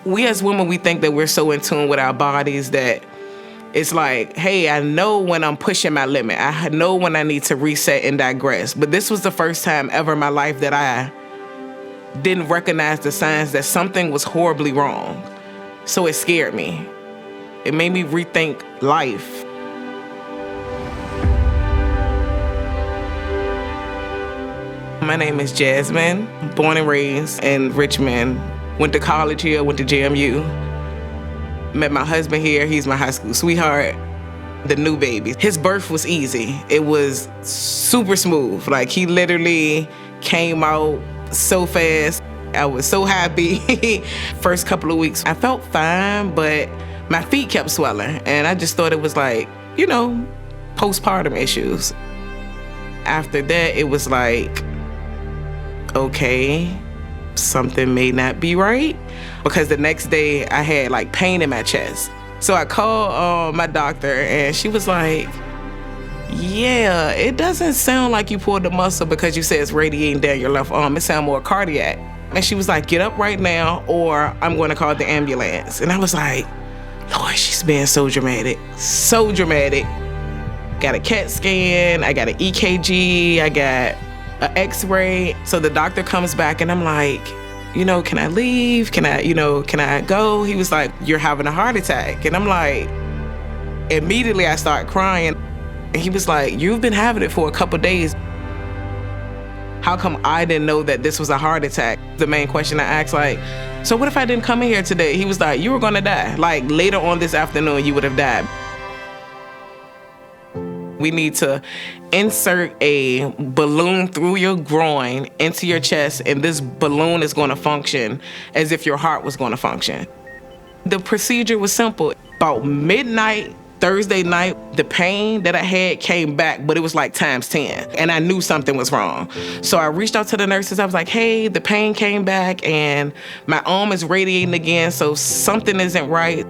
We as women, we think that we're so in tune with our bodies that it's like, hey, I know when I'm pushing my limit. I know when I need to reset and digress. But this was the first time ever in my life that I didn't recognize the signs that something was horribly wrong. So it scared me. It made me rethink life. My name is Jasmine, born and raised in Richmond. Went to college here, went to JMU. Met my husband here, he's my high school sweetheart. The new baby. His birth was easy. It was super smooth. Like, he literally came out so fast. I was so happy. First couple of weeks, I felt fine, but my feet kept swelling. And I just thought it was like, postpartum issues. After that, it was like, okay, something may not be right. Because the next day I had like pain in my chest. So I called my doctor and she was like, yeah, it doesn't sound like you pulled the muscle because you said it's radiating down your left arm. It sounds more cardiac. And she was like, get up right now or I'm going to call the ambulance. And I was like, Lord, she's being so dramatic, so dramatic. Got a CAT scan, I got an EKG, I got an X-ray. So the doctor comes back and I'm like, can I leave? Can I go? He was like, you're having a heart attack. And I'm like, immediately I start crying. And he was like, you've been having it for a couple days. How come I didn't know that this was a heart attack? The main question I asked, like, so what if I didn't come in here today? He was like, you were gonna die. Like, later on this afternoon, you would have died. We need to insert a balloon through your groin into your chest, and this balloon is gonna function as if your heart was gonna function. The procedure was simple. About midnight, Thursday night, the pain that I had came back, but it was like times 10. And I knew something was wrong. So I reached out to the nurses. I was like, hey, the pain came back and my arm is radiating again, so something isn't right.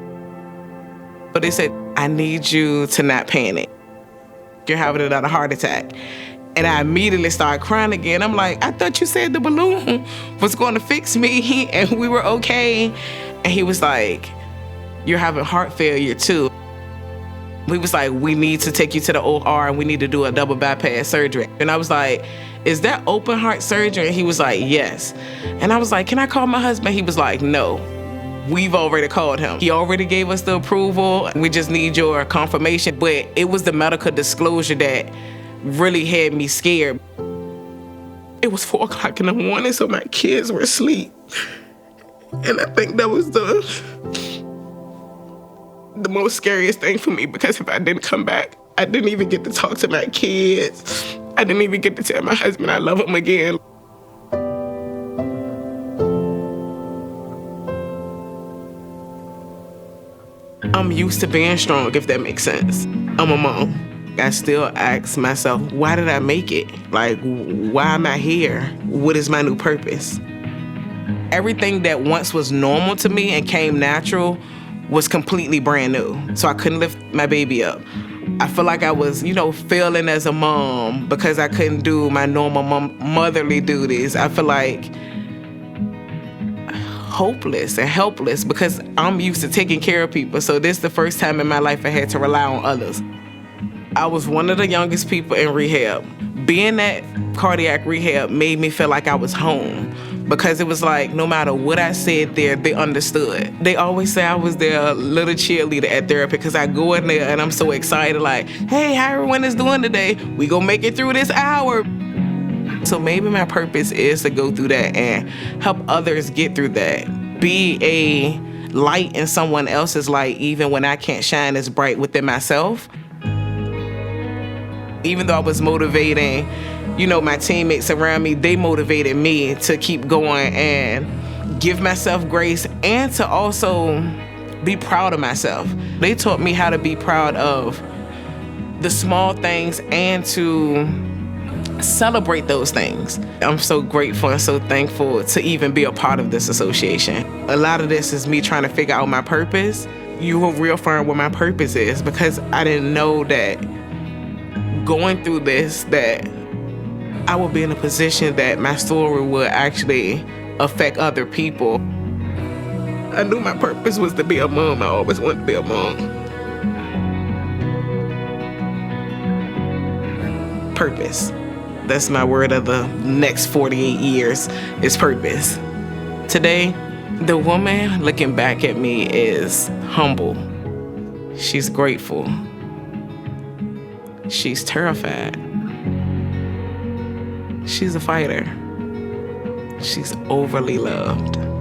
But they said, I need you to not panic. You're having another heart attack. And I immediately started crying again. I'm like, I thought you said the balloon was going to fix me and we were okay. And he was like, you're having heart failure too. He was like, we need to take you to the OR and we need to do a double bypass surgery. And I was like, is that open heart surgery? And he was like, yes. And I was like, can I call my husband? He was like, no, we've already called him. He already gave us the approval. We just need your confirmation. But it was the medical disclosure that really had me scared. It was 4 o'clock in the morning, so my kids were asleep. And I think that was the most scariest thing for me, because if I didn't come back, I didn't even get to talk to my kids. I didn't even get to tell my husband I love him again. I'm used to being strong, if that makes sense. I'm a mom. I still ask myself, why did I make it? Like, why am I here? What is my new purpose? Everything that once was normal to me and came natural was completely brand new. So I couldn't lift my baby up. I feel like I was, failing as a mom because I couldn't do my normal motherly duties. I feel like hopeless and helpless because I'm used to taking care of people. So this is the first time in my life I had to rely on others. I was one of the youngest people in rehab. Being at cardiac rehab made me feel like I was home, because it was like no matter what I said there, they understood. They always say I was their little cheerleader at therapy because I go in there and I'm so excited, like, hey, how everyone is doing today? We gonna make it through this hour. So maybe my purpose is to go through that and help others get through that. Be a light in someone else's light even when I can't shine as bright within myself. Even though I was motivating, my teammates around me, they motivated me to keep going and give myself grace and to also be proud of myself. They taught me how to be proud of the small things and to celebrate those things. I'm so grateful and so thankful to even be a part of this association. A lot of this is me trying to figure out my purpose. You will reaffirm what my purpose is, because I didn't know that going through this, that I would be in a position that my story would actually affect other people. I knew my purpose was to be a mom. I always wanted to be a mom. Purpose. That's my word of the next 48 years is purpose. Today, the woman looking back at me is humble. She's grateful. She's terrified. She's a fighter. She's overly loved.